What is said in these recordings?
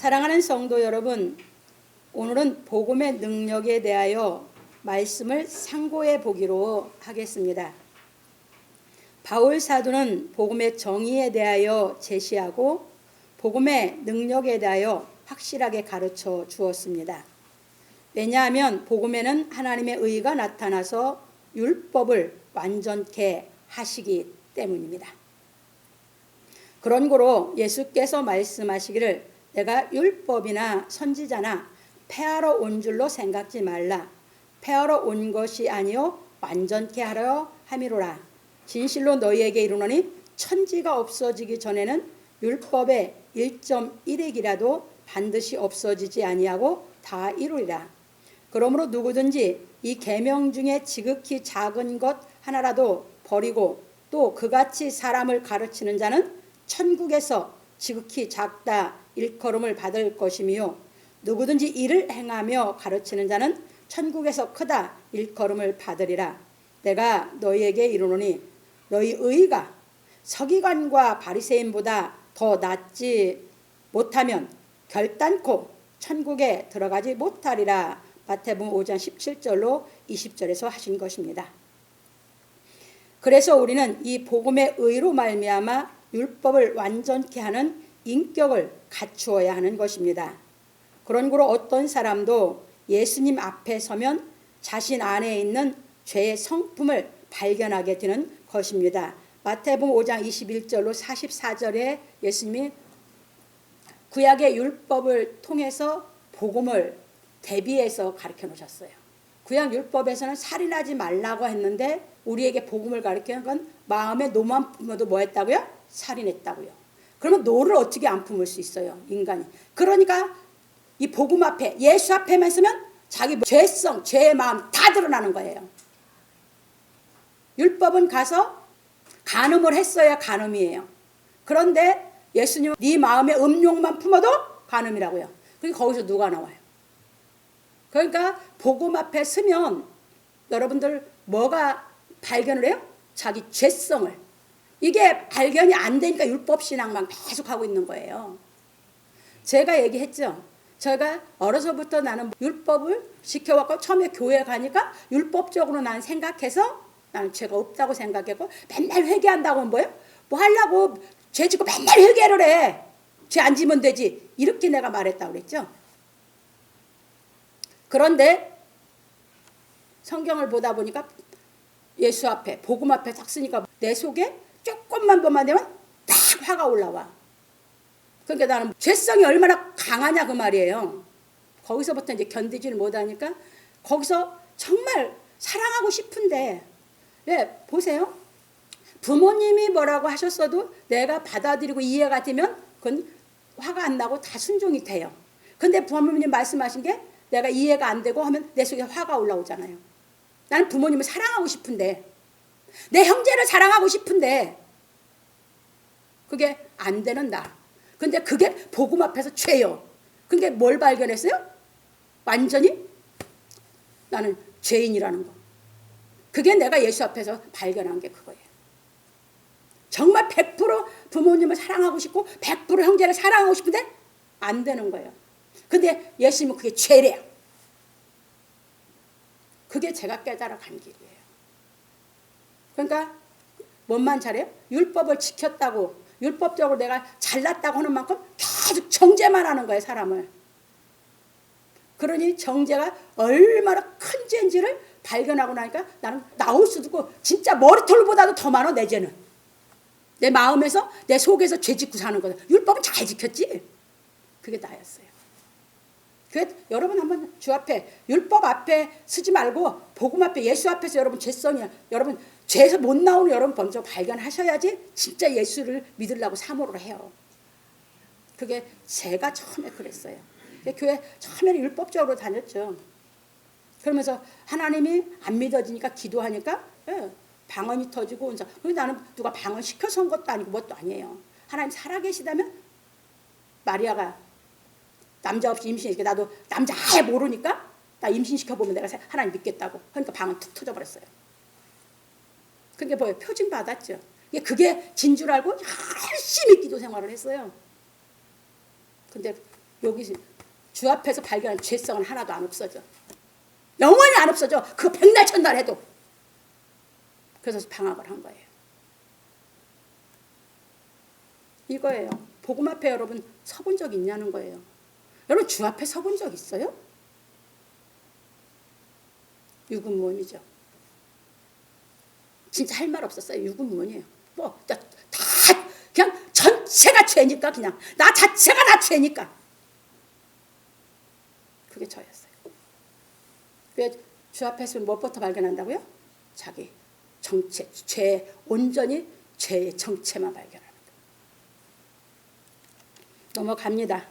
사랑하는 성도 여러분, 오늘은 복음의 능력에 대하여 말씀을 상고해 보기로 하겠습니다. 바울 사도는 복음의 정의에 대하여 제시하고 복음의 능력에 대하여 확실하게 가르쳐 주었습니다. 왜냐하면 복음에는 하나님의 의가 나타나서 율법을 완전케 하시기 때문입니다. 그런 고로 예수께서 말씀하시기를 내가 율법이나 선지자나 폐하러 온 줄로 생각지 말라. 폐하러 온 것이 아니요 완전케 하려 함이로라. 진실로 너희에게 이르노니 천지가 없어지기 전에는 율법의 1.1획이라도 반드시 없어지지 아니하고 다 이루리라. 그러므로 누구든지 이 계명 중에 지극히 작은 것 하나라도 버리고 또 그같이 사람을 가르치는 자는 천국에서 지극히 작다 일컬음을 받을 것이며 누구든지 이를 행하며 가르치는 자는 천국에서 크다 일컬음을 받으리라. 내가 너희에게 이르노니 너희 의가 서기관과 바리새인보다 더 낫지 못하면 결단코 천국에 들어가지 못하리라. 마태복음 5장 17절로 20절에서 하신 것입니다. 그래서 우리는 이 복음의 의로 말미암아 율법을 완전케 하는 인격을 갖추어야 하는 것입니다. 그런 거로 어떤 사람도 예수님 앞에 서면 자신 안에 있는 죄의 성품을 발견하게 되는 것입니다. 마태복음 5장 21절로 44절에 예수님이 구약의 율법을 통해서 복음을 대비해서 가르쳐 놓으셨어요. 구약 율법에서는 살인하지 말라고 했는데 우리에게 복음을 가르치는 건 마음에 노만 품어도 뭐 했다고요? 살인했다고요. 그러면 노를 어떻게 안 품을 수 있어요, 인간이. 그러니까 이 복음 앞에, 예수 앞에만 서면 자기 죄성, 죄의 마음 다 드러나는 거예요. 율법은 가서 간음을 했어야 간음이에요. 그런데 예수님은 네 마음에 음욕만 품어도 간음이라고요. 그러니까 거기서 누가 나와요? 그러니까 복음 앞에 서면 여러분들 뭐가 발견을 해요? 자기 죄성을. 이게 발견이 안 되니까 율법신앙만 계속하고 있는 거예요. 제가 얘기했죠. 제가 어려서부터 나는 율법을 지켜왔고 처음에 교회 가니까 율법적으로 나는 생각해서 나는 죄가 없다고 생각했고 맨날 회개한다고 뭐예요? 뭐 하려고 죄 짓고 맨날 회개를 해. 죄 안 지면 되지. 이렇게 내가 말했다고 그랬죠. 그런데 성경을 보다 보니까 예수 앞에 복음 앞에 딱 쓰니까 내 속에 조금만 보면 되면 딱 화가 올라와. 그러니까 나는 죄성이 얼마나 강하냐 그 말이에요. 거기서부터 이제 견디지를 못하니까 거기서 정말 사랑하고 싶은데 보세요. 부모님이 뭐라고 하셨어도 내가 받아들이고 이해가 되면 그건 화가 안 나고 다 순종이 돼요. 근데 부모님 말씀하신 게 내가 이해가 안 되고 하면 내 속에 화가 올라오잖아요. 나는 부모님을 사랑하고 싶은데 내 형제를 사랑하고 싶은데 그게 안 되는 나. 근데 그게 복음 앞에서 죄요. 근데 뭘 발견했어요? 완전히 나는 죄인이라는 거. 그게 내가 예수 앞에서 발견한 게 그거예요. 정말 100% 부모님을 사랑하고 싶고 100% 형제를 사랑하고 싶은데 안 되는 거예요. 근데 예수님은 그게 죄래요. 그게 제가 깨달아간 길이에요. 그러니까 뭔만 잘해요? 율법을 지켰다고 율법적으로 내가 잘났다고 하는 만큼 계속 정죄만 하는 거예요, 사람을. 그러니 정죄가 얼마나 큰 죄인지를 발견하고 나니까 나는 나올 수도 있고 진짜 머리털보다도 더 많아 내 죄는. 내 마음에서 내 속에서 죄 짓고 사는 거다. 율법은 잘 지켰지. 그게 나였어요. 그래서 여러분 한번 주 앞에 율법 앞에 서지 말고 복음 앞에 예수 앞에서 여러분 죄성이야. 여러분 죄에서 못 나오는 여러분 먼저 발견하셔야지 진짜 예수를 믿으려고 사모를 해요. 그게 제가 처음에 그랬어요. 교회 처음에는 율법적으로 다녔죠. 그러면서 하나님이 안 믿어지니까 기도하니까 방언이 터지고 나는 누가 방언 시켜서 온 것도 아니고 뭣도 아니에요. 하나님 살아계시다면 마리아가 남자 없이 임신했으니까 나도 남자 아예 모르니까 나 임신시켜보면 내가 하나님 믿겠다고. 그러니까 방언 툭 터져버렸어요. 그게 뭐예요? 표징 받았죠. 그게 진 줄 알고 열심히 기도 생활을 했어요. 근데 여기 주 앞에서 발견한 죄성은 하나도 안 없어져. 영원히 안 없어져. 그 백날 천날 해도. 그래서 방학을 한 거예요. 이거예요. 복음 앞에 여러분 서본 적 있냐는 거예요. 여러분 주 앞에 서본 적 있어요? 유구무원이죠. 진짜 할 말 없었어요. 유구무원이에요. 뭐 다 그냥 전체가 죄니까 그냥 나 자체가 다 죄니까. 그게 저였어요. 왜 주 앞에서 무엇부터 발견한다고요? 자기 정체, 죄, 온전히 죄의 정체만 발견하는 거예요. 넘어갑니다.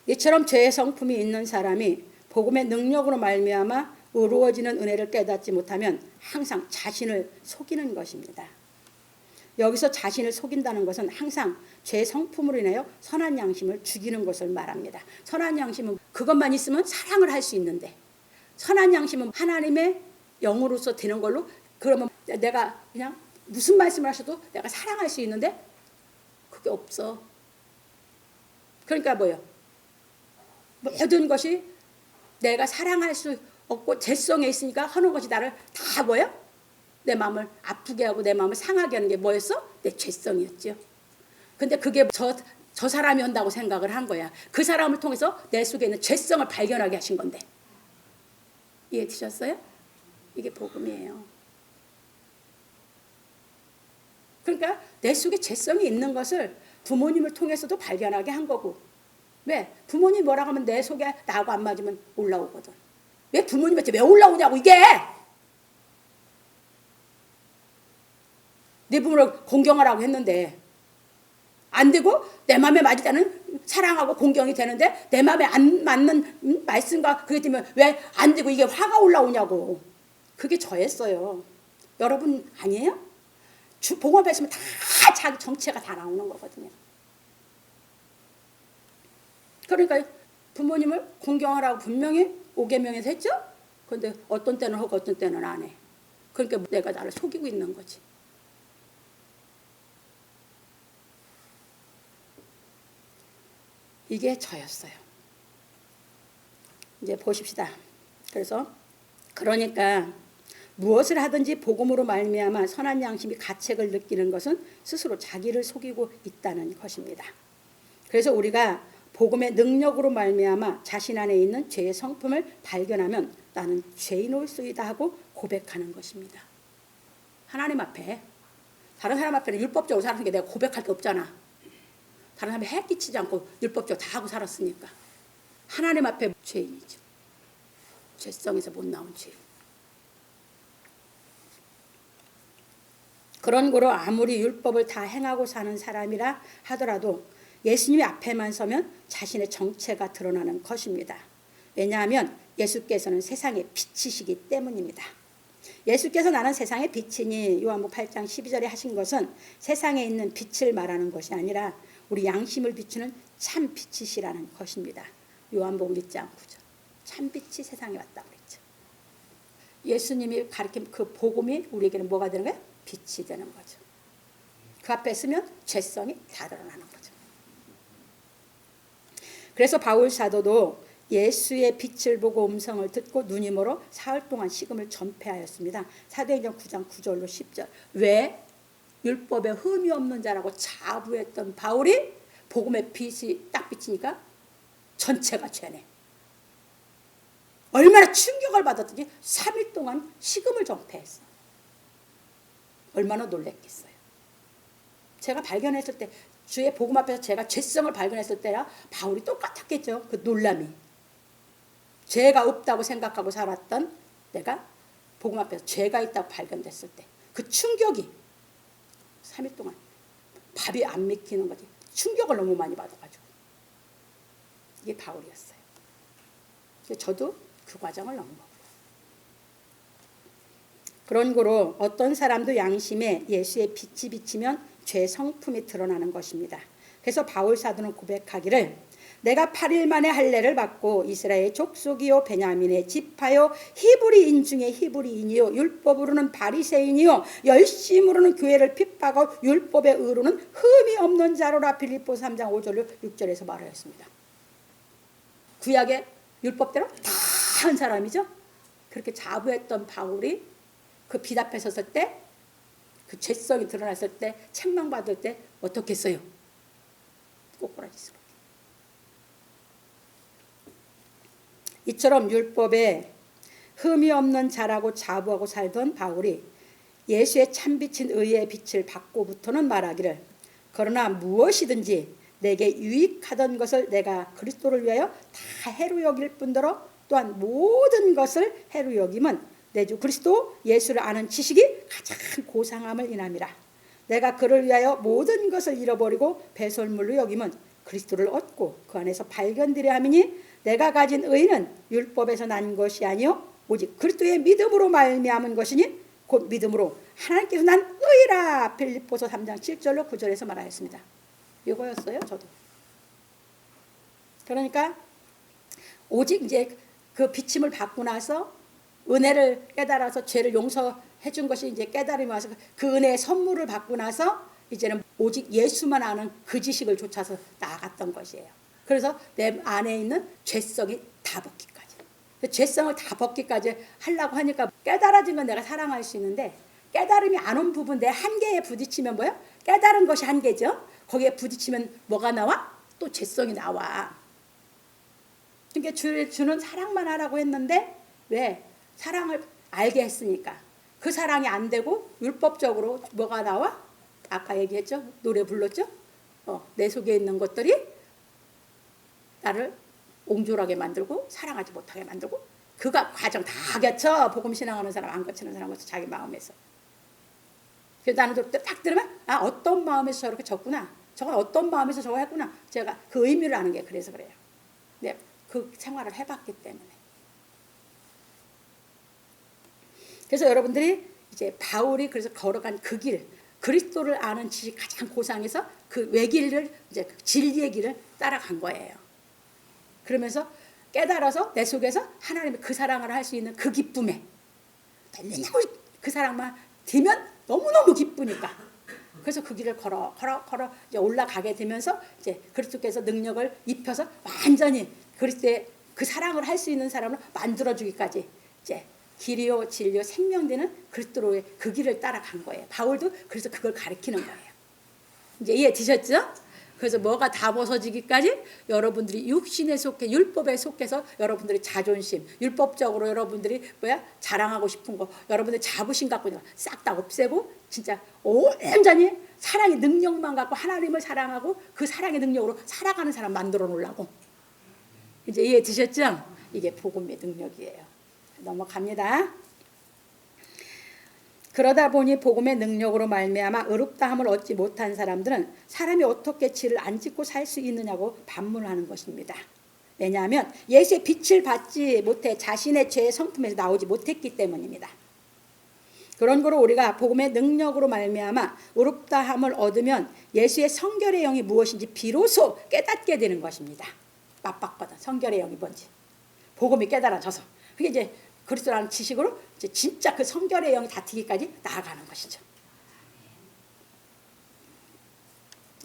이처럼 죄의 성품이 있는 사람이 복음의 능력으로 말미암아 이루어지는 은혜를 깨닫지 못하면 항상 자신을 속이는 것입니다. 여기서 자신을 속인다는 것은 항상 죄의 성품으로 인하여 선한 양심을 죽이는 것을 말합니다. 선한 양심은 그것만 있으면 사랑을 할 수 있는데, 선한 양심은 하나님의 영으로서 되는 걸로, 그러면 내가 그냥 무슨 말씀을 하셔도 내가 사랑할 수 있는데 그게 없어. 그러니까 뭐예요? 모든 것이 내가 사랑할 수 없고 죄성에 있으니까 하는 것이 나를 다 뭐예요? 내 마음을 아프게 하고 내 마음을 상하게 하는 게 뭐였어? 내 죄성이었죠. 근데 그게 저 사람이 한다고 생각을 한 거야. 그 사람을 통해서 내 속에 있는 죄성을 발견하게 하신 건데. 이해되셨어요? 이게 복음이에요. 그러니까 내 속에 죄성이 있는 것을 부모님을 통해서도 발견하게 한 거고. 왜? 부모님 뭐라고 하면 내 속에 나하고 안 맞으면 올라오거든. 왜 부모님한테 왜 올라오냐고 이게. 내 부모를 공경하라고 했는데 안 되고 내 마음에 맞을 때는 사랑하고 공경이 되는데 내 마음에 안 맞는 말씀과 그게 되면 왜 안 되고 이게 화가 올라오냐고. 그게 저였어요. 여러분 아니에요? 복음 앞에 있으면 다 자기 정체가 다 나오는 거거든요. 그러니까 부모님을 공경하라고 분명히 5계명에서 했죠? 그런데 어떤 때는 하고 어떤 때는 안 해. 그러니까 내가 나를 속이고 있는 거지. 이게 저였어요. 이제 보십시다. 그러니까 무엇을 하든지 복음으로 말미암아 선한 양심이 가책을 느끼는 것은 스스로 자기를 속이고 있다는 것입니다. 그래서 우리가 복음의 능력으로 말미암아 자신 안에 있는 죄의 성품을 발견하면 나는 죄인일소이다 하고 고백하는 것입니다. 하나님 앞에. 다른 사람 앞에는 율법적으로 살았는 게 내가 고백할 게 없잖아. 다른 사람이 해 끼치지 않고 율법적으로 다 하고 살았으니까. 하나님 앞에 죄인이죠. 죄성에서 못 나온 죄인. 그런 거로 아무리 율법을 다 행하고 사는 사람이라 하더라도 예수님의 앞에만 서면 자신의 정체가 드러나는 것입니다. 왜냐하면 예수께서는 세상의 빛이시기 때문입니다. 예수께서 나는 세상의 빛이니 요한복음 8장 12절에 하신 것은 세상에 있는 빛을 말하는 것이 아니라 우리 양심을 비추는 참 빛이시라는 것입니다. 요한복음 1장 9절. 참 빛이 세상에 왔다고 그랬죠. 예수님이 가르친 그 복음이 우리에게는 뭐가 되는 거예요? 빛이 되는 거죠. 그 앞에 서면 죄성이 다 드러나는 거죠. 그래서 바울 사도도 예수의 빛을 보고 음성을 듣고 눈이 멀어 사흘 동안 식음을 전폐하였습니다. 사도행전 9장 9절로 10절. 왜? 율법에 흠이 없는 자라고 자부했던 바울이 복음의 빛이 딱 비치니까 전체가 죄네. 얼마나 충격을 받았더니 3일 동안 식음을 전폐했어. 얼마나 놀랬겠어요. 제가 발견했을 때 주의 복음 앞에서 제가 죄성을 발견했을 때야 바울이 똑같았겠죠. 그 놀람이. 죄가 없다고 생각하고 살았던 내가 복음 앞에서 죄가 있다고 발견됐을 때 그 충격이 3일 동안 밥이 안 먹히는 거지. 충격을 너무 많이 받아가지고. 이게 바울이었어요. 저도 그 과정을 넘어가고요. 그런 거로 어떤 사람도 양심에 예수의 빛이 비치면 죄 성품이 드러나는 것입니다. 그래서 바울 사도는 고백하기를 내가 8일 만에 할례를 받고 이스라엘 족속이요 베냐민의 지파요 히브리인 중에 히브리인이요 율법으로는 바리새인이요 열심으로는 교회를 핍박하고 율법의 의로는 흠이 없는 자로라. 빌립보 3장 5절로 6절에서 말하였습니다. 구약의 율법대로 다 한 사람이죠. 그렇게 자부했던 바울이 그 빛 앞에 섰을 때, 그 죄성이 드러났을 때, 책망받을 때 어떻게 했어요? 꼬꾸라지스럽게. 이처럼 율법에 흠이 없는 자라고 자부하고 살던 바울이 예수의 참빛인 의의 빛을 받고부터는 말하기를, 그러나 무엇이든지 내게 유익하던 것을 내가 그리스도를 위하여 다 해로 여길 뿐더러 또한 모든 것을 해로 여김은 내 주 그리스도 예수를 아는 지식이 가장 고상함을 인함이라. 내가 그를 위하여 모든 것을 잃어버리고 배설물로 여김은 그리스도를 얻고 그 안에서 발견되려 함이니, 내가 가진 의는 율법에서 난 것이 아니요 오직 그리스도의 믿음으로 말미암은 것이니 곧 믿음으로 하나님께서 난 의라. 빌립보서 3장 7절로 9절에서 말하였습니다. 이거였어요, 저도. 그러니까 오직 이제 그 비침을 받고 나서 은혜를 깨달아서 죄를 용서해 준 것이 이제 깨달음이 와서 그 은혜의 선물을 받고 나서 이제는 오직 예수만 아는 그 지식을 쫓아서 나아갔던 것이에요. 그래서 내 안에 있는 죄성이 다 벗기까지. 죄성을 다 벗기까지 하려고 하니까 깨달아진 건 내가 사랑할 수 있는데, 깨달음이 안 온 부분, 내 한계에 부딪히면 뭐야? 깨달은 것이 한계죠. 거기에 부딪히면 뭐가 나와? 또 죄성이 나와. 그러니까 주는 사랑만 하라고 했는데, 왜? 사랑을 알게 했으니까. 그 사랑이 안 되고 율법적으로 뭐가 나와? 아까 얘기했죠? 노래 불렀죠? 내 속에 있는 것들이 나를 옹졸하게 만들고 사랑하지 못하게 만들고, 그가 과정 다 갖춰. 복음 신앙하는 사람, 안 거치는 사람은 자기 마음에서. 그래서 나는 딱 들으면 어떤 마음에서 저렇게 졌구나, 저건 어떤 마음에서 저거 했구나, 제가 그 의미를 아는 게 그래서 그래요. 네, 그 생활을 해봤기 때문에. 그래서 여러분들이 이제 바울이 그래서 걸어간 그 길, 그리스도를 아는 지식 가장 고상해서 그 외길을, 이제 진리의 길을 따라간 거예요. 그러면서 깨달아서 내 속에서 하나님의 그 사랑을 할 수 있는 그 기쁨에, 너무너무 그 사랑만 되면 너무너무 기쁘니까. 그래서 그 길을 걸어 이제 올라가게 되면서 이제 그리스도께서 능력을 입혀서 완전히 그리스도의 그 사랑을 할 수 있는 사람을 만들어주기까지 이제 길이요 진리요 생명되는 그리스도로의 그 길을 따라간 거예요. 바울도 그래서 그걸 가르치는 거예요. 이제 이해되셨죠? 그래서 뭐가 다 벗어지기까지 여러분들이 육신에 속해, 율법에 속해서 여러분들이 자존심, 율법적으로 여러분들이 자랑하고 싶은 거, 여러분들 자부심 갖고 있는 거 싹 다 없애고 진짜 온전히 사랑의 능력만 갖고 하나님을 사랑하고 그 사랑의 능력으로 살아가는 사람 만들어 놓으려고. 이제 이해되셨죠? 이게 복음의 능력이에요. 넘어갑니다. 그러다 보니 복음의 능력으로 말미암아 의롭다함을 얻지 못한 사람들은 사람이 어떻게 지를 안 짓고 살 수 있느냐고 반문하는 것입니다. 왜냐하면 예수의 빛을 받지 못해 자신의 죄의 성품에서 나오지 못했기 때문입니다. 그런 거로 우리가 복음의 능력으로 말미암아 의롭다함을 얻으면 예수의 성결의 영이 무엇인지 비로소 깨닫게 되는 것입니다. 맞봤거든. 성결의 영이 뭔지. 복음이 깨달아져서. 그게 이제 그리스도라는 지식으로 이제 진짜 그 성결의 영이 다투기까지 나아가는 것이죠.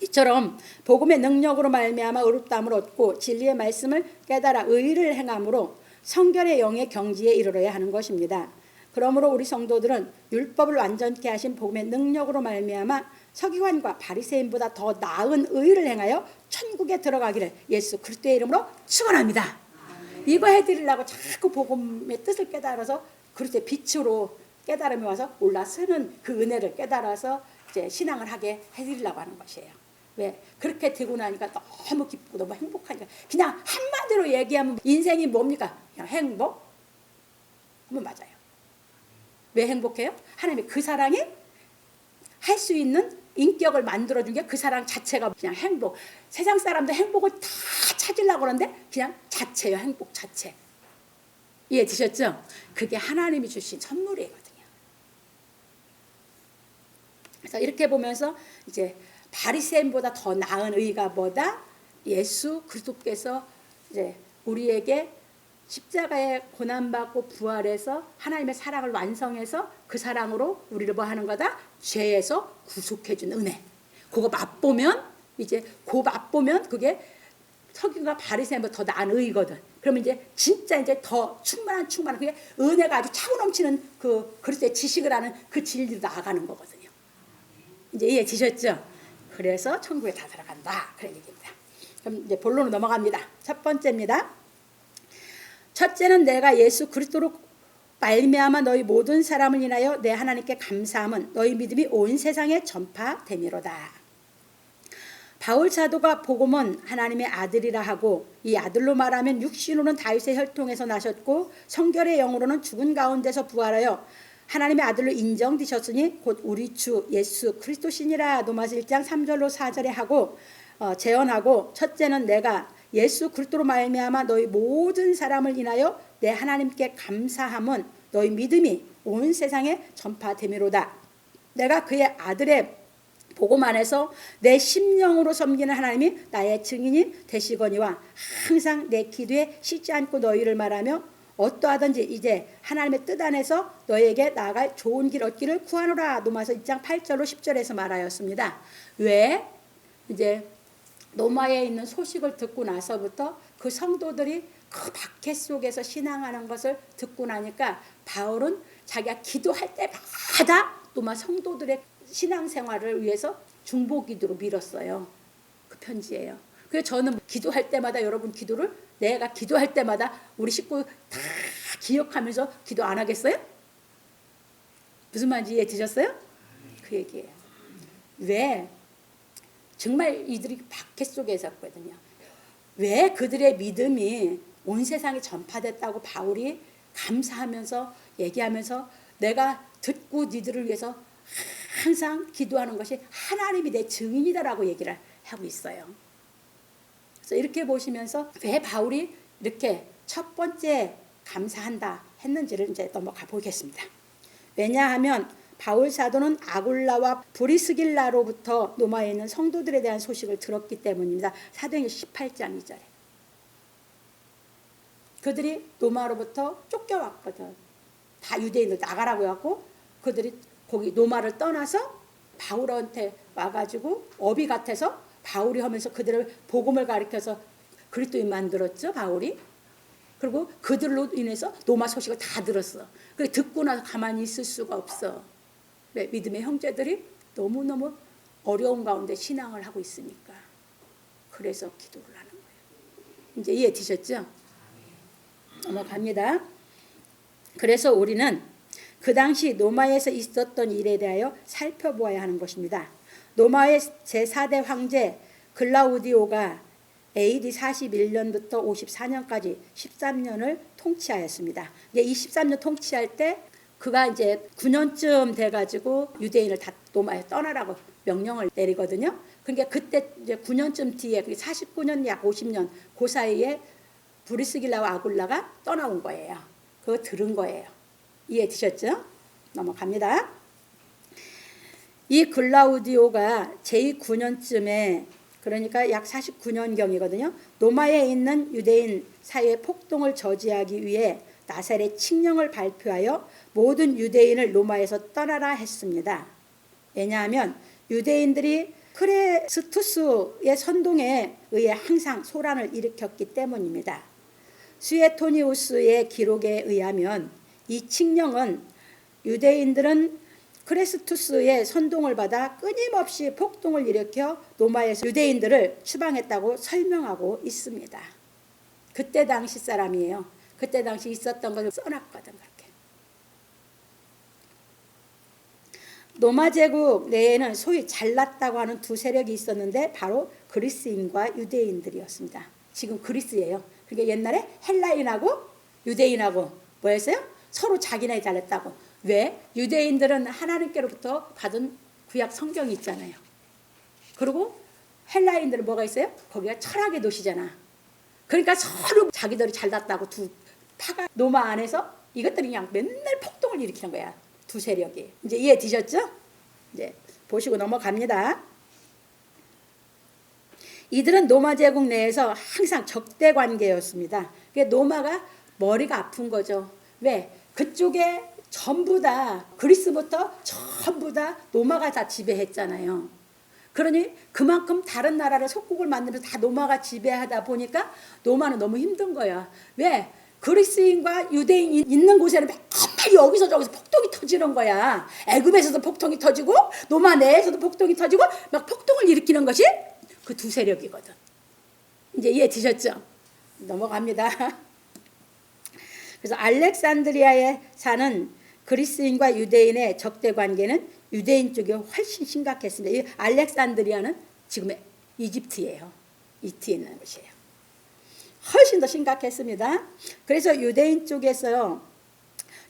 이처럼 복음의 능력으로 말미암아 의롭다함을 얻고 진리의 말씀을 깨달아 의를 행함으로 성결의 영의 경지에 이르러야 하는 것입니다. 그러므로 우리 성도들은 율법을 완전케 하신 복음의 능력으로 말미암아 서기관과 바리새인보다 더 나은 의를 행하여 천국에 들어가기를 예수 그리스도의 이름으로 축원합니다. 이거 해드리려고 자꾸 복음의 뜻을 깨달아서 그리스도의 빛으로 깨달음이 와서 올라서는 그 은혜를 깨달아서 이제 신앙을 하게 해드리려고 하는 것이에요. 왜? 그렇게 되고 나니까 너무 기쁘고 너무 행복하니까. 그냥 한마디로 얘기하면 인생이 뭡니까? 그냥 행복? 그러면 맞아요. 왜 행복해요? 하나님의 그 사랑이 할 수 있는 인격을 만들어준 게 그 사랑 자체가 그냥 행복. 세상 사람들 행복을 다 찾으려고 그러는데 그냥 자체예요. 행복 자체. 이해되셨죠? 그게 하나님이 주신 선물이거든요. 그래서 이렇게 보면서 이제 바리새인보다 더 나은 의가 뭐다? 예수 그리스도께서 이제 우리에게 십자가에 고난받고 부활해서 하나님의 사랑을 완성해서 그 사랑으로 우리를 뭐 하는 거다? 죄에서 구속해 준 은혜. 그거 맛보면 이제 그 맛보면 그게 서기관과 바리새인보다 더 나은 의거든. 그러면 이제 진짜 이제 더 충만한 그게 은혜가 아주 차고 넘치는 그 그리스도의 지식을 하는 그 진리로 나아가는 거거든요. 이제 이해되셨죠? 그래서 천국에 다 들어간다 그런 얘기입니다. 그럼 이제 본론으로 넘어갑니다. 첫 번째입니다. 첫째는 내가 예수 그리스도로 말미암아 너희 모든 사람을 인하여 내 하나님께 감사함은 너희 믿음이 온 세상에 전파되미로다. 바울 사도가 복음은 하나님의 아들이라 하고 이 아들로 말하면 육신으로는 다윗의 혈통에서 나셨고 성결의 영으로는 죽은 가운데서 부활하여 하나님의 아들로 인정되셨으니 곧 우리 주 예수 그리스도시니라. 로마서 1장 3절로 4절에 하고 재언하고 첫째는 내가 예수 그리스도로 말미암아 너희 모든 사람을 인하여 내 하나님께 감사함은 너희 믿음이 온 세상에 전파되미로다. 내가 그의 아들의 복음 안에서 내 심령으로 섬기는 하나님이 나의 증인이 되시거니와 항상 내 기도에 쉬지 않고 너희를 말하며 어떠하든지 이제 하나님의 뜻 안에서 너희에게 나아갈 좋은 길 얻기를 구하노라. 로마서 2장 8절로 10절에서 말하였습니다. 왜? 이제 로마에 있는 소식을 듣고 나서부터 그 성도들이 그 박해 속에서 신앙하는 것을 듣고 나니까 바울은 자기가 기도할 때마다 로마 성도들의 신앙생활을 위해서 중보기도로 밀었어요. 그 편지예요. 그래서 저는 기도할 때마다 여러분 기도를 내가 기도할 때마다 우리 식구 다 기억하면서 기도 안 하겠어요? 무슨 말인지 이해 되셨어요? 그 얘기예요. 왜? 정말 이들이 박해 속에 있었거든요. 왜 그들의 믿음이 온 세상에 전파됐다고 바울이 감사하면서 얘기하면서 내가 듣고 니들을 위해서 항상 기도하는 것이 하나님이 내 증인이다라고 얘기를 하고 있어요. 그래서 이렇게 보시면서 왜 바울이 이렇게 첫 번째 감사한다 했는지를 이제 넘어가 보겠습니다. 왜냐하면 바울 사도는 아굴라와 브리스길라로부터 로마에 있는 성도들에 대한 소식을 들었기 때문입니다. 사도행전 18장 2절에. 그들이 로마로부터 쫓겨왔거든. 다 유대인들 나가라고 해갖고 그들이 거기 로마를 떠나서 바울한테 와가지고 어비 같아서 바울이 하면서 그들을 복음을 가르쳐서 그리스도인 만들었죠. 바울이. 그리고 그들로 인해서 로마 소식을 다 들었어. 그래 듣고 나서 가만히 있을 수가 없어. 네, 믿음의 형제들이 너무너무 어려운 가운데 신앙을 하고 있으니까. 그래서 기도를 하는 거예요. 이제 이해되셨죠? 넘어갑니다. 그래서 우리는 그 당시 로마에서 있었던 일에 대하여 살펴보아야 하는 것입니다. 로마의 제4대 황제 글라우디오가 AD 41년부터 54년까지 13년을 통치하였습니다. 이 13년 통치할 때 그가 이제 9년쯤 돼가지고 유대인을 다 로마에 떠나라고 명령을 내리거든요. 그러니까 그때 이제 9년쯤 뒤에 49년 약 50년 그 사이에 브리스길라와 아굴라가 떠나온 거예요. 그거 들은 거예요. 이해되셨죠? 넘어갑니다. 이 글라우디오가 제9년쯤에 그러니까 약 49년경이거든요. 로마에 있는 유대인 사회의 폭동을 저지하기 위해 나사렛 칙령을 발표하여 모든 유대인을 로마에서 떠나라 했습니다. 왜냐하면 유대인들이 크레스투스의 선동에 의해 항상 소란을 일으켰기 때문입니다. 수에토니우스의 기록에 의하면 이 칙령은 유대인들은 크레스투스의 선동을 받아 끊임없이 폭동을 일으켜 로마에서 유대인들을 추방했다고 설명하고 있습니다. 그때 당시 사람이에요. 그때 당시 있었던 것을 써놨거든. 그렇게. 로마 제국 내에는 소위 잘났다고 하는 두 세력이 있었는데 바로 그리스인과 유대인들이었습니다. 지금 그리스예요. 그러니까 옛날에 헬라인하고 유대인하고 뭐였어요? 서로 자기네 잘났다고. 왜? 유대인들은 하나님께로부터 받은 구약 성경이 있잖아요. 그리고 헬라인들은 뭐가 있어요? 거기가 철학의 도시잖아. 그러니까 서로 자기들이 잘났다고 두 파가 로마 안에서 이것들이 그냥 맨날 폭동을 일으키는 거야. 두 세력이. 이제 이해되셨죠? 이제 보시고 넘어갑니다. 이들은 로마 제국 내에서 항상 적대 관계였습니다. 그러니까 로마가 머리가 아픈 거죠. 왜? 그쪽에 전부 다 그리스부터 전부 다 로마가 다 지배했잖아요. 그러니 그만큼 다른 나라를 속국을 만들면서 다 로마가 지배하다 보니까 로마는 너무 힘든 거야. 왜? 그리스인과 유대인이 있는 곳에는 맨날 여기서 저기서 폭동이 터지는 거야. 애굽에서도 폭동이 터지고 로마 내에서도 폭동이 터지고 막 폭동을 일으키는 것이 그 두 세력이거든. 이제 이해 되셨죠? 넘어갑니다. 그래서 알렉산드리아에 사는 그리스인과 유대인의 적대 관계는 유대인 쪽이 훨씬 심각했습니다. 이 알렉산드리아는 지금의 이집트예요. 이집트에 있는 곳이에요. 훨씬 더 심각했습니다. 그래서 유대인 쪽에서요,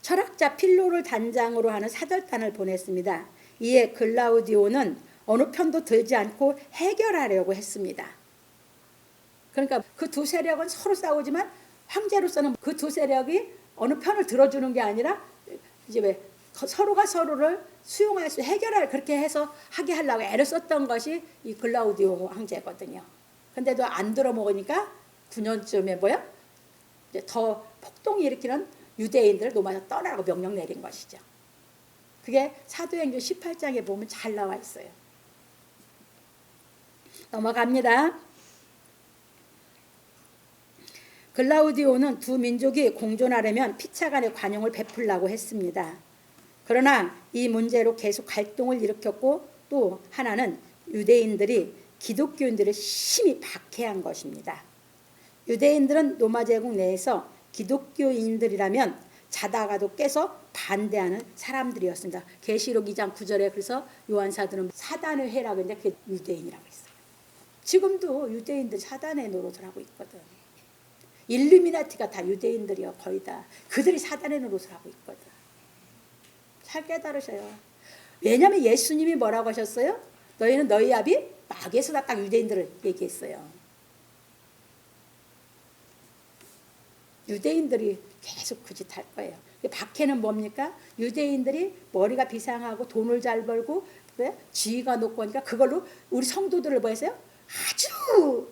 철학자 필로를 단장으로 하는 사절단을 보냈습니다. 이에 글라우디오는 어느 편도 들지 않고 해결하려고 했습니다. 그러니까 그 두 세력은 서로 싸우지만 황제로서는 그 두 세력이 어느 편을 들어주는 게 아니라 이제 왜 서로가 서로를 수용할 수 해결할 그렇게 해서 하게 하려고 애를 썼던 것이 이 글라우디오 황제거든요. 근데도 안 들어먹으니까 9년쯤에 뭐야? 이제 더 폭동이 일으키는 유대인들을 로마에서 떠나라고 명령 내린 것이죠. 그게 사도행전 18장에 보면 잘 나와 있어요. 넘어갑니다. 글라우디오는 두 민족이 공존하려면 피차 간의 관용을 베풀라고 했습니다. 그러나 이 문제로 계속 갈등을 일으켰고 또 하나는 유대인들이 기독교인들을 심히 박해한 것입니다. 유대인들은 로마 제국 내에서 기독교인들이라면 자다가도 깨서 반대하는 사람들이었습니다. 계시록 2장 9절에 그래서 요한사도는 사단의 회라고 했는데 그게 유대인이라고 했어요. 지금도 유대인들 사단의 노릇을 하고 있거든. 일루미나티가 다 유대인들이요. 거의 다. 그들이 사단의 노릇을 하고 있거든. 잘 깨달으셔요. 왜냐하면 예수님이 뭐라고 하셨어요? 너희는 너희 아비 마귀에서 딱 유대인들을 얘기했어요. 유대인들이 계속 그 짓 할 거예요. 박해는 뭡니까? 유대인들이 머리가 비상하고 돈을 잘 벌고 지위가 높고 하니까 그걸로 우리 성도들을 뭐했어요? 아주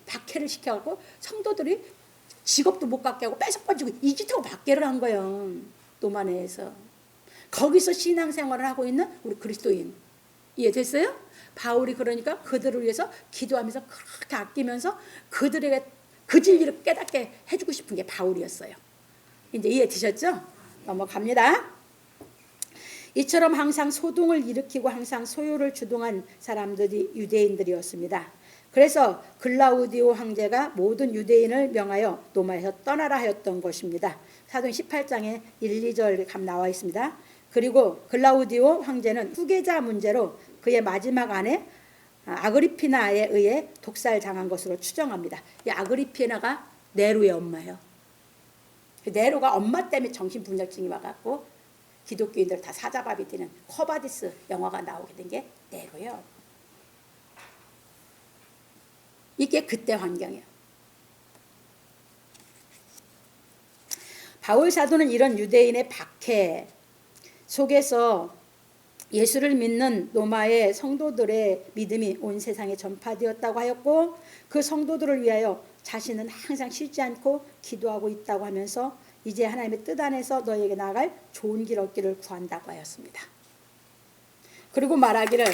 박해를 시켜갖고 성도들이 직업도 못 갖게 하고 뺏어가지고 이 짓하고 박해를 한 거예요. 로마 내에서. 거기서 신앙생활을 하고 있는 우리 그리스도인. 이해됐어요? 바울이 그러니까 그들을 위해서 기도하면서 그렇게 아끼면서 그들에게 그 진리를 깨닫게 해주고 싶은 게 바울이었어요. 이제 이해되셨죠? 넘어갑니다. 이처럼 항상 소동을 일으키고 항상 소요를 주동한 사람들이 유대인들이었습니다. 그래서 글라우디오 황제가 모든 유대인을 명하여 로마에서 떠나라 하였던 것입니다. 사도행 18장에 1, 2절 나와 있습니다. 그리고 글라우디오 황제는 후계자 문제로 그의 마지막 아내 아그리피나에 의해 독살당한 것으로 추정합니다. 이 아그리피나가 네로의 엄마예요. 네로가 엄마 때문에 정신분열증이 와갖고 기독교인들 다 사자밥이 되는 코바디스 영화가 나오게 된 게 네로예요. 이게 그때 환경이에요. 바울 사도는 이런 유대인의 박해 속에서 예수를 믿는 로마의 성도들의 믿음이 온 세상에 전파되었다고 하였고 그 성도들을 위하여 자신은 항상 쉬지 않고 기도하고 있다고 하면서 이제 하나님의 뜻 안에서 너에게 나아갈 좋은 길 얻기를 구한다고 하였습니다. 그리고 말하기를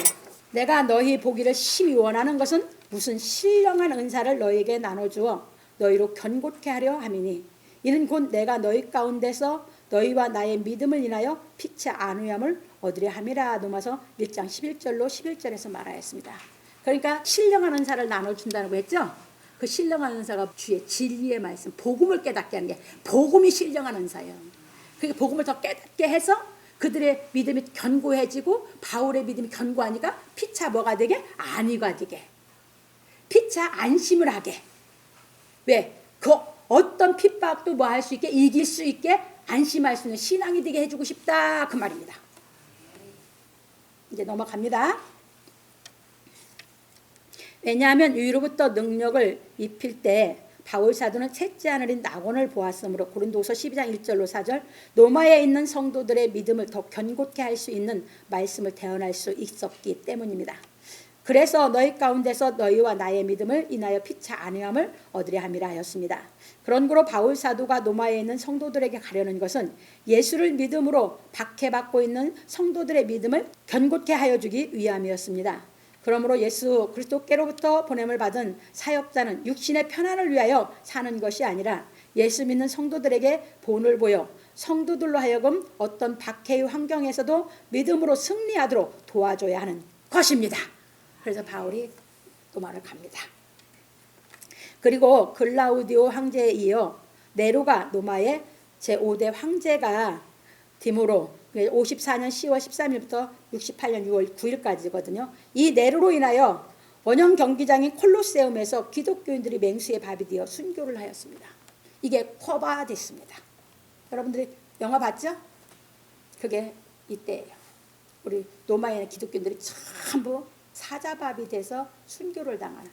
내가 너희 보기를 심히 원하는 것은 무슨 신령한 은사를 너희에게 나눠주어 너희로 견고케 하려 함이니 이는 곧 내가 너희 가운데서 너희와 나의 믿음을 인하여 피차 안위함을 얻으려 함이라. 로마서 1장 11절로 11절에서 말하였습니다. 그러니까 신령한 은사를 나눠준다고 했죠. 그 신령한 은사가 주의 진리의 말씀 복음을 깨닫게 하는 게 복음이 신령한 은사예요. 그게 복음을 더 깨닫게 해서 그들의 믿음이 견고해지고 바울의 믿음이 견고하니까 피차 뭐가 되게? 안위가 되게. 피차 안심을 하게. 왜? 그 어떤 핍박도 뭐 할 수 있게 이길 수 있게 안심할 수 있는 신앙이 되게 해주고 싶다 그 말입니다. 이제 넘어갑니다. 왜냐하면 위로부터 능력을 입힐 때 바울 사도는 셋째 하늘인 낙원을 보았으므로 고린도서 12장 1절로 4절 로마에 있는 성도들의 믿음을 더 견고케 할 수 있는 말씀을 대언할 수 있었기 때문입니다. 그래서 너희 가운데서 너희와 나의 믿음을 인하여 피차 안위함을 얻으려 함이라 하였습니다. 그런고로 바울 사도가 로마에 있는 성도들에게 가려는 것은 예수를 믿음으로 박해받고 있는 성도들의 믿음을 견고케 하여 주기 위함이었습니다. 그러므로 예수 그리스도께로부터 보냄을 받은 사역자는 육신의 편안을 위하여 사는 것이 아니라 예수 믿는 성도들에게 본을 보여 성도들로 하여금 어떤 박해의 환경에서도 믿음으로 승리하도록 도와줘야 하는 것입니다. 그래서 바울이 로마를 갑니다. 그리고 글라우디오 황제에 이어 네로가 로마의 제5대 황제가 됨으로 54년 10월 13일부터 68년 6월 9일까지거든요. 이 네로로 인하여 원형 경기장인 콜로세움에서 기독교인들이 맹수의 밥이 되어 순교를 하였습니다. 이게 커버됐습니다. 여러분들이 영화 봤죠? 그게 이때예요. 우리 로마에 있는 기독교인들이 전부 사자밥이 돼서 순교를 당하는,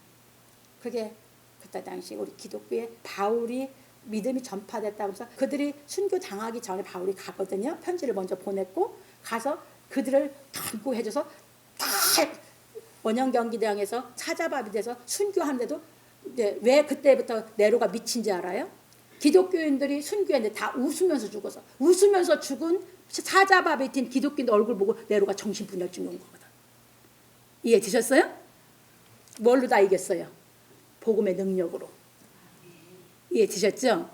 그게 그때 당시 우리 기독교의 바울이 믿음이 전파됐다고 해서 그들이 순교 당하기 전에 바울이 가거든요. 편지를 먼저 보냈고 가서 그들을 간구해줘서 다 원형 경기장에서 사자밥이 돼서 순교하는데도 왜 그때부터 네로가 미친지 알아요? 기독교인들이 순교했는데 다 웃으면서 죽어서, 웃으면서 죽은 사자밥이 된 기독교인들 얼굴 보고 네로가 정신분열 죽는 거거든. 이해 되셨어요? 뭘로 다 이겼어요? 복음의 능력으로. 이해 되셨죠?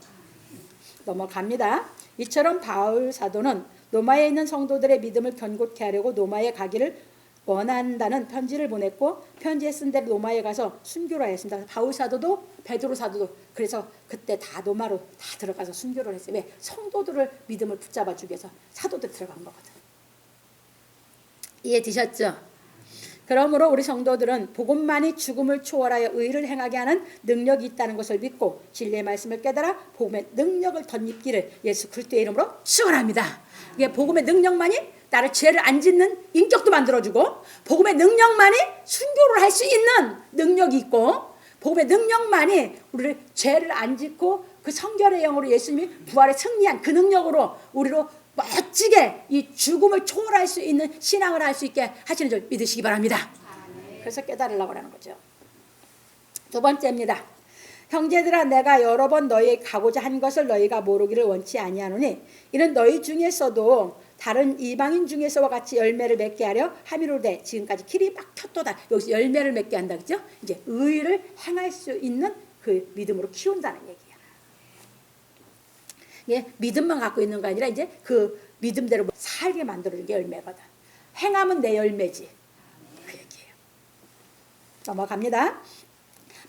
넘어갑니다. 이처럼 바울 사도는 로마에 있는 성도들의 믿음을 견고케 하려고 로마에 가기를 원한다는 편지를 보냈고, 편지에 쓴 대로 로마에 가서 순교를 했습니다. 바울 사도도 베드로 사도도 그래서 그때 다 로마로 다 들어가서 순교를 했어요. 왜? 성도들을 믿음을 붙잡아 주기 위해서 사도들 들어간 거거든. 이해 되셨죠? 그러므로 우리 성도들은 복음만이 죽음을 초월하여 의를 행하게 하는 능력이 있다는 것을 믿고 진리의 말씀을 깨달아 복음의 능력을 덧입기를 예수 그리스도의 이름으로 축원합니다. 이게 복음의 능력만이 나를 죄를 안 짓는 인격도 만들어주고, 복음의 능력만이 순교를 할 수 있는 능력이 있고, 복음의 능력만이 우리를 죄를 안 짓고 그 성결의 영으로 예수님이 부활에 승리한 그 능력으로 우리로 멋지게 이 죽음을 초월할 수 있는 신앙을 할 수 있게 하시는 줄 믿으시기 바랍니다. 그래서 깨달으려고 하는 거죠. 두 번째입니다. 형제들아, 내가 여러 번 너희에게 가고자 한 것을 너희가 모르기를 원치 아니하노니 이는 너희 중에서도 다른 이방인 중에서와 같이 열매를 맺게 하려 함이로되 지금까지 길이 막혔도다. 여기서 열매를 맺게 한다, 그죠? 이제 의를 행할 수 있는 그 믿음으로 키운다는 얘기예요. 예, 믿음만 갖고 있는 거 아니라 이제 그 믿음대로 살게 만들어주는 게 열매거든. 행하면 내 열매지. 그 얘기예요. 넘어갑니다.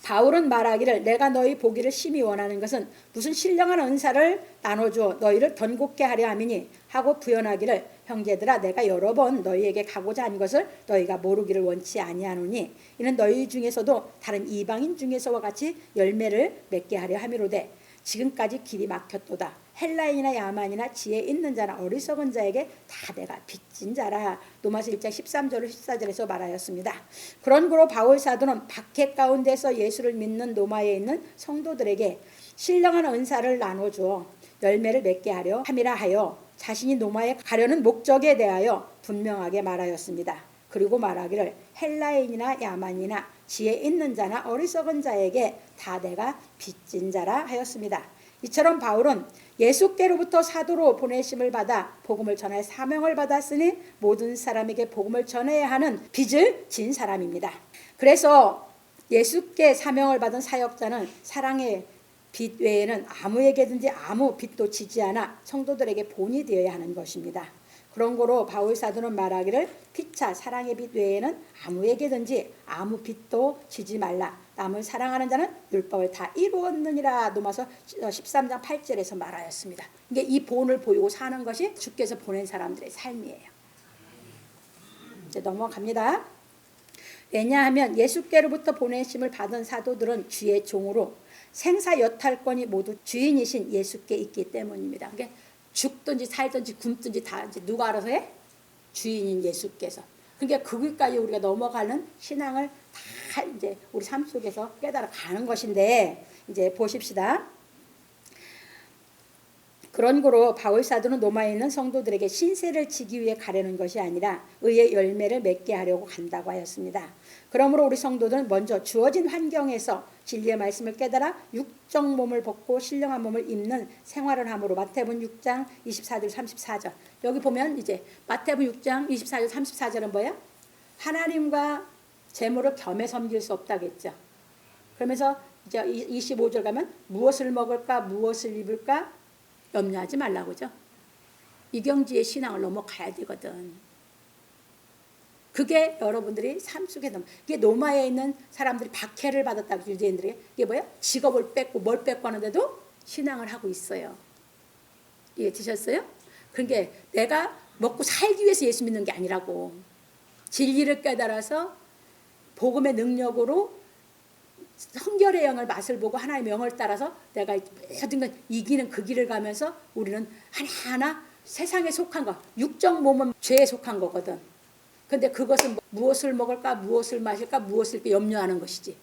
바울은 말하기를 내가 너희 보기를 심히 원하는 것은 무슨 신령한 은사를 나눠주어 너희를 견고케 하려 함이니 하고 부연하기를 형제들아, 내가 여러 번 너희에게 가고자 한 것을 너희가 모르기를 원치 아니하노니 이는 너희 중에서도 다른 이방인 중에서와 같이 열매를 맺게 하려 함이로되 지금까지 길이 막혔도다. 헬라인이나 야만이나 지혜 있는 자나 어리석은 자에게 다 내가 빚진 자라. 로마서 1장 13절을 14절에서 말하였습니다. 그런 고로 바울 사도는 박해 가운데서 예수를 믿는 로마에 있는 성도들에게 신령한 은사를 나눠주어 열매를 맺게 하려 함이라 하여 자신이 로마에 가려는 목적에 대하여 분명하게 말하였습니다. 그리고 말하기를 헬라인이나 야만이나 지혜 있는 자나 어리석은 자에게 다 내가 빚진 자라 하였습니다. 이처럼 바울은 예수께로부터 사도로 보내심을 받아 복음을 전할 사명을 받았으니 모든 사람에게 복음을 전해야 하는 빚을 진 사람입니다. 그래서 예수께 사명을 받은 사역자는 사랑의 빚 외에는 아무에게든지 아무 빚도 지지 않아 성도들에게 본이 되어야 하는 것입니다. 그런 거로 바울 사도는 말하기를 피차 사랑의 빚 외에는 아무에게든지 아무 빚도 지지 말라. 남을 사랑하는 자는 율법을 다 이루었느니라. 로마서 13장 8절에서 말하였습니다. 이게 이 본을 보이고 사는 것이 주께서 보낸 사람들의 삶이에요. 이제 넘어갑니다. 왜냐하면 예수께로부터 보내심을 받은 사도들은 주의 종으로 생사 여탈권이 모두 주인이신 예수께 있기 때문입니다. 그러니까 죽든지 살든지 굶든지 다 이제 누가 알아서 해? 주인인 예수께서. 그러니까 거기까지 우리가 넘어가는 신앙을 다 이제 우리 삶 속에서 깨달아 가는 것인데, 이제 보십시다. 그런 거로 바울 사도는 로마에 있는 성도들에게 신세를 지기 위해 가려는 것이 아니라 의의 열매를 맺게 하려고 간다고 하였습니다. 그러므로 우리 성도들은 먼저 주어진 환경에서 진리의 말씀을 깨달아 육적 몸을 벗고 신령한 몸을 입는 생활을 함으로 마태복음 6장 24절 34절. 여기 보면 이제 마태복음 6장 24절 34절은 뭐예요? 하나님과 재물을 겸해 섬길 수 없다겠죠. 그러면서 이제 25절 가면 무엇을 먹을까 무엇을 입을까 염려하지 말라고죠. 이경지의 신앙을 넘어가야 되거든. 그게 여러분들이 삶 속에 이게 로마에 있는 사람들이 박해를 받았다고 유대인들에게 이게 뭐야? 직업을 뺏고 뭘 뺏고 하는데도 신앙을 하고 있어요. 이해 드셨어요? 그러니까 내가 먹고 살기 위해서 예수 믿는 게 아니라고. 진리를 깨달아서 복음의 능력으로 성결의 영을 맛을 보고 하나님의 영을 따라서 내가 모든 걸 이기는 그 길을 가면서 우리는 하나하나 세상에 속한 거, 육적 몸은 죄에 속한 거거든. 근데 그것은 무엇을 먹을까, 무엇을 마실까, 무엇을 염려하는 것이지.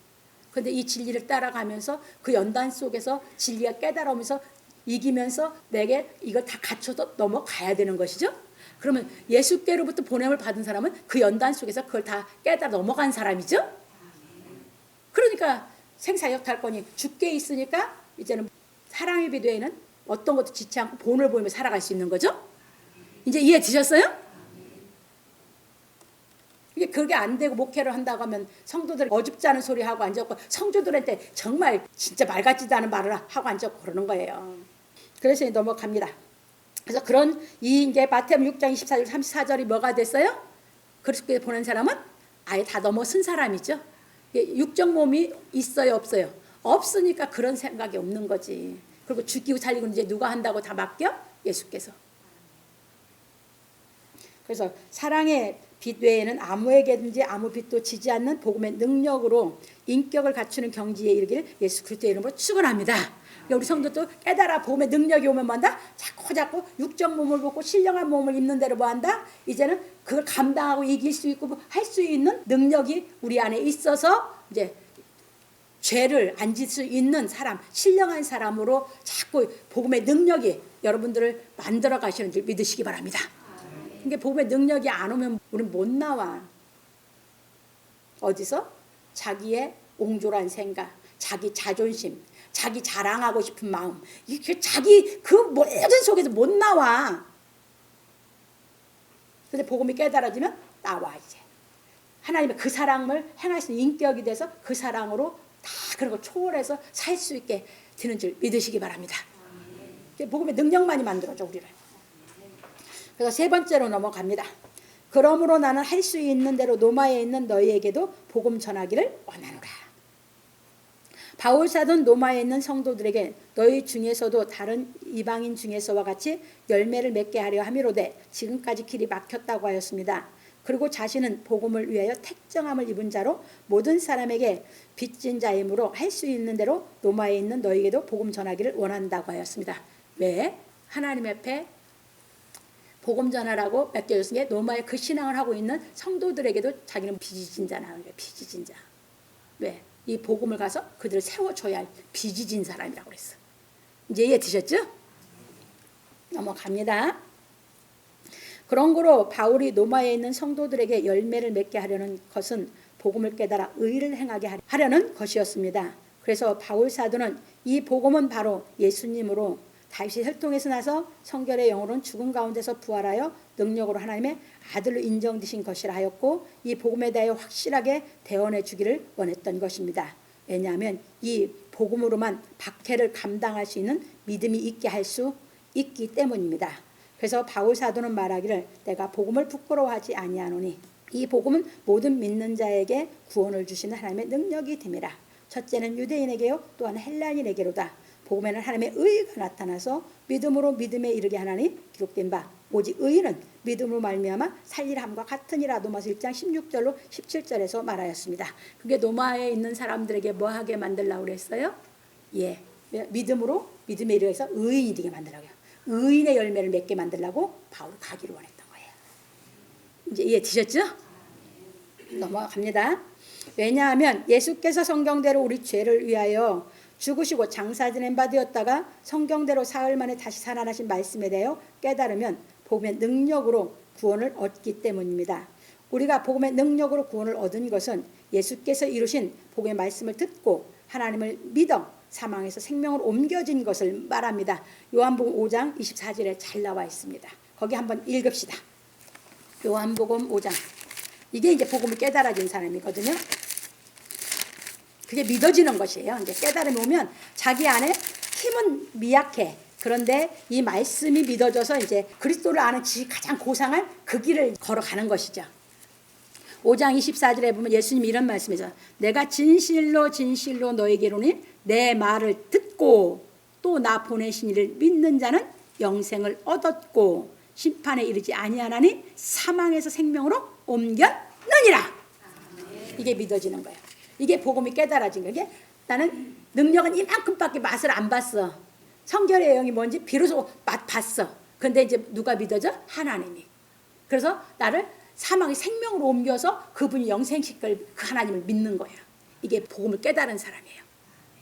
근데 이 진리를 따라가면서 그 연단 속에서 진리가 깨달으면서 이기면서 내게 이걸 다 갖춰서 넘어가야 되는 것이죠. 그러면 예수께로부터 보냄을 받은 사람은 그 연단 속에서 그걸 다 깨달아 넘어간 사람이죠. 그러니까 생사역탈권이 주께 있으니까 이제는 사랑의 비대에는 어떤 것도 지치 않고 본을 보이며 살아갈 수 있는 거죠. 이제 이해 드셨어요? 이게 그게 안 되고 목회를 한다고 하면 성도들 어줍지 않은 소리 하고 앉았고 성도들한테 정말 진짜 말 같지도 않은 말을 하고 앉았고 그러는 거예요. 그래서 넘어갑니다. 그래서 그런 이제 마태복음 6장 24절 34절이 뭐가 됐어요? 그리스도께 보낸 사람은 아예 다 넘어선 사람이죠. 육적 몸이 있어요 없어요? 없으니까 그런 생각이 없는 거지. 그리고 죽이고 살리고 이제 누가 한다고 다 맡겨? 예수께서. 그래서 사랑의 빛 외에는 아무에게든지 아무 빛도 지지 않는 복음의 능력으로 인격을 갖추는 경지에 이르기를 예수 그리스도의 이름으로 축원합니다. 우리 성도도 깨달아 복음의 능력이 오면 뭐한다? 자꾸 육적 몸을 벗고 신령한 몸을 입는 대로 뭐한다? 이제는 그걸 감당하고 이길 수 있고 할 수 있는 능력이 우리 안에 있어서 이제 죄를 안 질 수 있는 사람, 신령한 사람으로 자꾸 복음의 능력이 여러분들을 만들어 가시는 줄 믿으시기 바랍니다. 이게 복음의 능력이 안 오면 우리는 못 나와. 어디서? 자기의 옹졸한 생각, 자기 자존심, 자기 자랑하고 싶은 마음, 이게 자기 그 모든 속에서 못 나와. 근데 복음이 깨달아지면 나와 이제. 하나님의 그 사랑을 행할 수 있는 인격이 돼서 그 사랑으로 다 그런 거 초월해서 살 수 있게 되는 줄 믿으시기 바랍니다. 복음의 능력만이 만들어줘 우리를. 그래서 세 번째로 넘어갑니다. 그러므로 나는 할 수 있는 대로 노마에 있는 너희에게도 복음 전하기를 원하노라. 바울 사도는 노마에 있는 성도들에게 너희 중에서도 다른 이방인 중에서와 같이 열매를 맺게 하려 함이로되 지금까지 길이 막혔다고 하였습니다. 그리고 자신은 복음을 위하여 택정함을 입은 자로 모든 사람에게 빚진 자이므로 할 수 있는 대로 노마에 있는 너희에게도 복음 전하기를 원한다고 하였습니다. 왜? 하나님 앞에 복음 전하라고 맡겨졌으니 노마의 그 신앙을 하고 있는 성도들에게도 자기는 빚진 자라는 거예요. 빚진 자. 왜? 이 복음을 가서 그들을 세워줘야 할 빚진 사람이라고 그랬어. 이제 이해 드셨죠? 넘어갑니다. 그런 거로 바울이 노마에 있는 성도들에게 열매를 맺게 하려는 것은 복음을 깨달아 의를 행하게 하려는 것이었습니다. 그래서 바울 사도는 이 복음은 바로 예수님으로 다윗이 혈통에서 나서 성결의 영으로는 죽은 가운데서 부활하여 능력으로 하나님의 아들로 인정되신 것이라 하였고 이 복음에 대하여 확실하게 대언해 주기를 원했던 것입니다. 왜냐하면 이 복음으로만 박해를 감당할 수 있는 믿음이 있게 할 수 있기 때문입니다. 그래서 바울 사도는 말하기를 내가 복음을 부끄러워하지 아니하노니 이 복음은 모든 믿는 자에게 구원을 주시는 하나님의 능력이 됨이라. 첫째는 유대인에게요 또한 헬라인에게로다. 복음에는 하나님의 의가 나타나서 믿음으로 믿음에 이르게 하나니 기록된 바 오직 의인은 믿음으로 말미암아 살리라 함과 같으니라. 노마서 1장 16절로 17절에서 말하였습니다. 그게 노마에 있는 사람들에게 뭐 하게 만들라고 그랬어요? 예, 믿음으로 믿음에 이르게 해서 의인이 되게 만들라고요. 의인의 열매를 맺게 만들라고 바울이 가기를 원했던 거예요. 이제 이해 되셨죠? 넘어갑니다. 왜냐하면 예수께서 성경대로 우리 죄를 위하여 죽으시고 장사 지낸 바 되었다가 성경대로 사흘 만에 다시 살아나신 말씀에 대하여 깨달으면 복음의 능력으로 구원을 얻기 때문입니다. 우리가 복음의 능력으로 구원을 얻은 것은 예수께서 이루신 복음의 말씀을 듣고 하나님을 믿어 사망에서 생명으로 옮겨진 것을 말합니다. 요한복음 5장 24절에 잘 나와 있습니다. 거기 한번 읽읍시다. 요한복음 5장 이게 이제 복음을 깨달아진 사람이거든요. 그게 믿어지는 것이에요. 이제 깨달음이 오면 자기 안에 힘은 미약해. 그런데 이 말씀이 믿어져서 이제 그리스도를 아는 가장 고상한 그 길을 걸어가는 것이죠. 5장 24절에 보면 예수님이 이런 말씀이죠. 내가 진실로 진실로 너에게 이르노니 내 말을 듣고 또 나 보내신 이를 믿는 자는 영생을 얻었고 심판에 이르지 아니하나니 사망에서 생명으로 옮겼느니라. 이게 믿어지는 거예요. 이게 복음이 깨달아진 거예요. 이게 나는 능력은 이만큼밖에 맛을 안 봤어. 성결의 영이 뭔지 비로소 맛봤어. 근데 이제 누가 믿어져? 하나님이. 그래서 나를 사망의 생명으로 옮겨서 그분이 영생시킬 그 하나님을 믿는 거야. 이게 복음을 깨달은 사람이에요.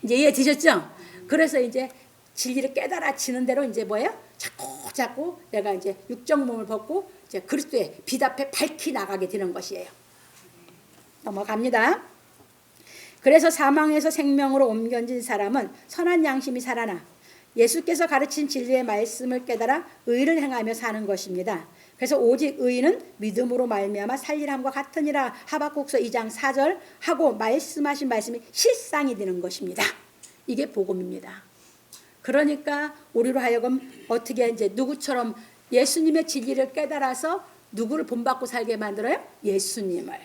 이제 이해 되셨죠? 그래서 이제 진리를 깨달아지는 대로 이제 뭐예요? 자꾸 내가 이제 육적 몸을 벗고 이제 그리스도의 빛 앞에 밝히 나가게 되는 것이에요. 넘어갑니다. 그래서 사망에서 생명으로 옮겨진 사람은 선한 양심이 살아나 예수께서 가르친 진리의 말씀을 깨달아 의를 행하며 사는 것입니다. 그래서 오직 의인은 믿음으로 말미암아 살리람과 같으니라. 하박국서 2장 4절 하고 말씀하신 말씀이 실상이 되는 것입니다. 이게 복음입니다. 그러니까 우리로 하여금 어떻게 이제 누구처럼 예수님의 진리를 깨달아서 누구를 본받고 살게 만들어요? 예수님을.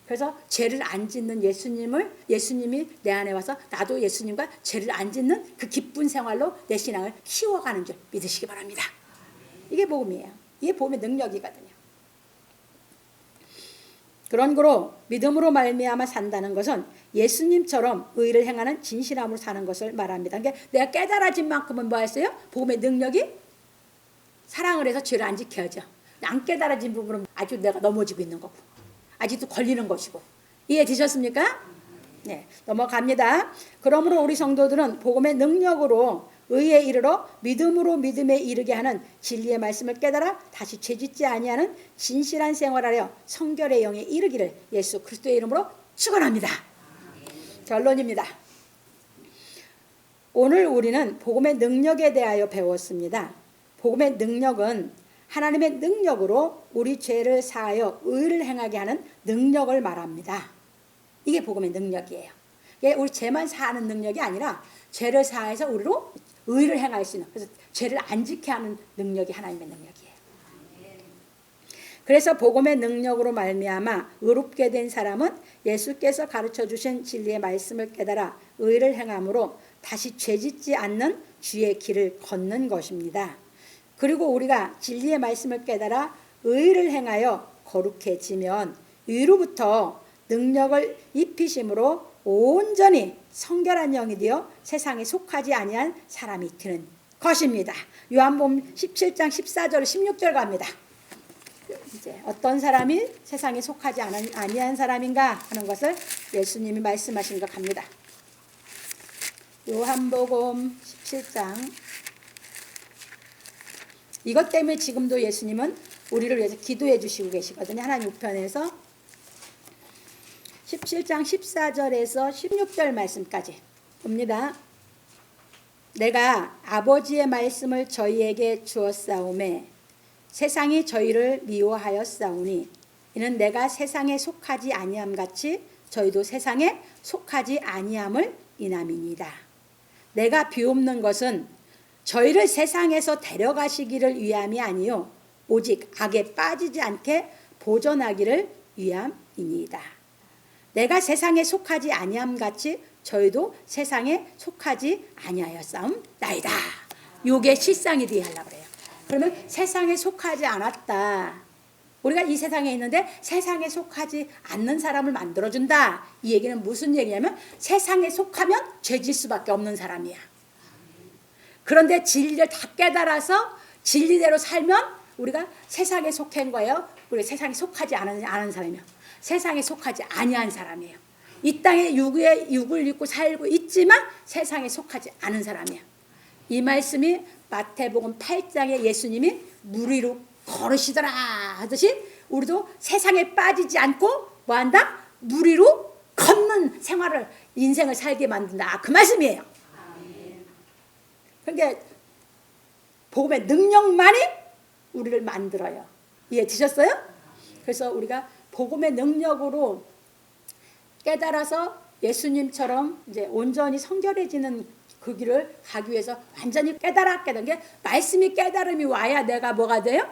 그래서 죄를 안 짓는 예수님이 내 안에 와서 나도 예수님과 죄를 안 짓는 그 기쁜 생활로 내 신앙을 키워가는 줄 믿으시기 바랍니다. 이게 복음이에요. 이게 복음의 능력이거든요. 그런 거로 믿음으로 말미암아 산다는 것은 예수님처럼 의를 행하는 진실함으로 사는 것을 말합니다. 그러니까 내가 깨달아진 만큼은 뭐 했어요? 복음의 능력이 사랑을 해서 죄를 안 지켜야죠. 안 깨달아진 부분은 아주 내가 넘어지고 있는 거고 아직도 걸리는 것이고. 이해되셨습니까? 네, 넘어갑니다. 그러므로 우리 성도들은 복음의 능력으로 의에 이르러 믿음으로 믿음에 이르게 하는 진리의 말씀을 깨달아 다시 죄짓지 아니하는 진실한 생활하려 성결의 영에 이르기를 예수 그리스도의 이름으로 축원합니다. 결론입니다. 오늘 우리는 복음의 능력에 대하여 배웠습니다. 복음의 능력은 하나님의 능력으로 우리 죄를 사하여 의를 행하게 하는 능력을 말합니다. 이게 복음의 능력이에요. 이게 우리 죄만 사하는 능력이 아니라 죄를 사해서 우리로 의를 행할 수 있는, 그래서 죄를 안 지게 하는 능력이 하나님의 능력이에요. 그래서 복음의 능력으로 말미암아 의롭게 된 사람은 예수께서 가르쳐 주신 진리의 말씀을 깨달아 의를 행함으로 다시 죄짓지 않는 주의 길을 걷는 것입니다. 그리고 우리가 진리의 말씀을 깨달아 의를 행하여 거룩해지면 위로부터 능력을 입히심으로 온전히 성결한 영이 되어 세상에 속하지 아니한 사람이 되는 것입니다. 요한복음 17장 14절 16절 갑니다. 이제 어떤 사람이 세상에 속하지 아니한 사람인가 하는 것을 예수님이 말씀하신 것 갑니다. 요한복음 17장. 이것 때문에 지금도 예수님은 우리를 위해서 기도해 주시고 계시거든요. 하나님 우편에서 17장 14절에서 16절 말씀까지 봅니다. 내가 아버지의 말씀을 저희에게 주었사오매 세상이 저희를 미워하였사오니 이는 내가 세상에 속하지 아니함 같이 저희도 세상에 속하지 아니함을 인함이니이다. 내가 비옵는 것은 저희를 세상에서 데려가시기를 위함이 아니요 오직 악에 빠지지 않게 보존하기를 위함이니이다. 내가 세상에 속하지 아니함 같이 저희도 세상에 속하지 아니하였사옵나이다. 요게 실상이 되어야 하려고 그래요. 그러면 세상에 속하지 않았다. 우리가 이 세상에 있는데 세상에 속하지 않는 사람을 만들어준다. 이 얘기는 무슨 얘기냐면 세상에 속하면 죄질 수밖에 없는 사람이야. 그런데 진리를 다 깨달아서 진리대로 살면 우리가 세상에 속한 거예요. 우리가 세상에 속하지 않은 사람이에요. 세상에 속하지 아니한 사람이에요. 이 땅에 육을 입고 살고 있지만 세상에 속하지 않은 사람이에요. 이 말씀이 마태복음 8장에 예수님이 물 위로 걸으시더라 하듯이 우리도 세상에 빠지지 않고 뭐한다? 물 위로 걷는 생활을 인생을 살게 만든다. 그 말씀이에요. 그러니까 복음의 능력만이 우리를 만들어요. 이해 되셨어요? 그래서 우리가 복음의 능력으로 깨달아서 예수님처럼 이제 온전히 성결해지는 그 길을 가기 위해서 완전히 깨달은 게 말씀이 깨달음이 와야 내가 뭐가 돼요?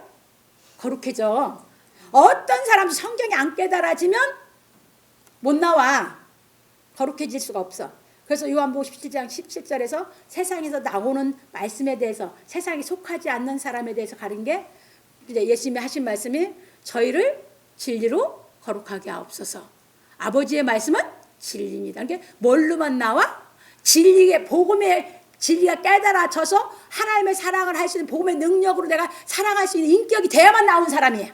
거룩해져. 어떤 사람도 성경이 안 깨달아지면 못 나와. 거룩해질 수가 없어. 그래서 요한복음 17장 17절에서 세상에서 나오는 말씀에 대해서 세상에 속하지 않는 사람에 대해서 가린 게 이제 예수님이 하신 말씀이 저희를 진리로 거룩하게 하옵소서. 아버지의 말씀은 진리입니다. 이게 뭘로만 나와? 진리의 복음의 진리가 깨달아져서 하나님의 사랑을 할 수 있는 복음의 능력으로 내가 사랑할 수 있는 인격이 돼야만 나온 사람이에요.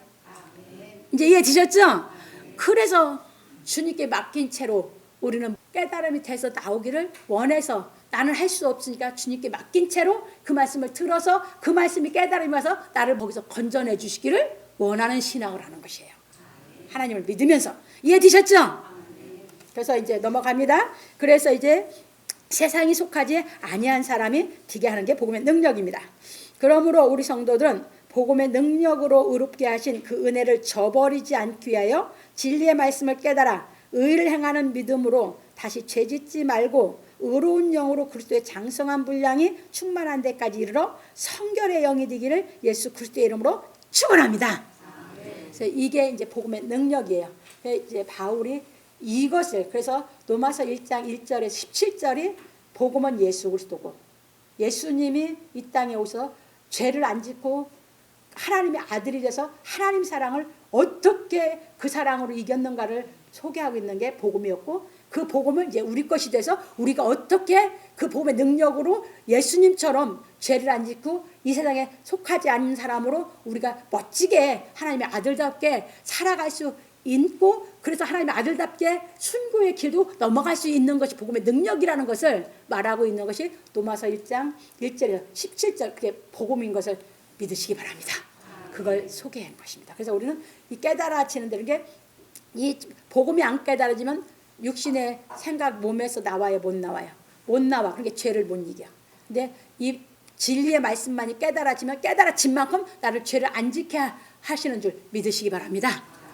이제 이해되셨죠? 그래서 주님께 맡긴 채로 우리는 깨달음이 돼서 나오기를 원해서 나는 할 수 없으니까 주님께 맡긴 채로 그 말씀을 들어서 그 말씀이 깨달음이 와서 나를 거기서 건져내 주시기를 원하는 신앙을 하는 것이에요. 하나님을 믿으면서. 이해되셨죠? 그래서 이제 넘어갑니다. 그래서 이제 세상이 속하지 아니한 사람이 되게 하는 게 복음의 능력입니다. 그러므로 우리 성도들은 복음의 능력으로 의롭게 하신 그 은혜를 저버리지 않기 위하여 진리의 말씀을 깨달아 의를 행하는 믿음으로 다시 죄짓지 말고 의로운 영으로 그리스도의 장성한 분량이 충만한 데까지 이르러 성결의 영이 되기를 예수 그리스도의 이름으로 축원합니다. 그래서 이게 이제 복음의 능력이에요. 이제 바울이 이것을 그래서 로마서 1장 1절에 17절이 복음은 예수 그리스도고 예수님이 이 땅에 오셔서 죄를 안 짓고 하나님의 아들이 돼서 하나님 사랑을 어떻게 그 사랑으로 이겼는가를 소개하고 있는 게 복음이었고 그 복음은 이제 우리 것이 돼서 우리가 어떻게 그 복음의 능력으로 예수님처럼 죄를 안 짓고 이 세상에 속하지 않는 사람으로 우리가 멋지게 하나님의 아들답게 살아갈 수 있고 그래서 하나님의 아들답게 순교의 길도 넘어갈 수 있는 것이 복음의 능력이라는 것을 말하고 있는 것이 로마서 1장 1절에서 17절 그게 복음인 것을 믿으시기 바랍니다. 그걸 소개한 것입니다. 그래서 우리는 이 깨달아지는 데는 게 이 복음이 안 깨달아지면 육신의 생각 몸에서 나와요? 못 나와요? 못 나와. 그러니까 죄를 못 이겨. 근데 이 진리의 말씀만이 깨달아지면 깨달아진 만큼 나를 죄를 안 지게 하시는 줄 믿으시기 바랍니다.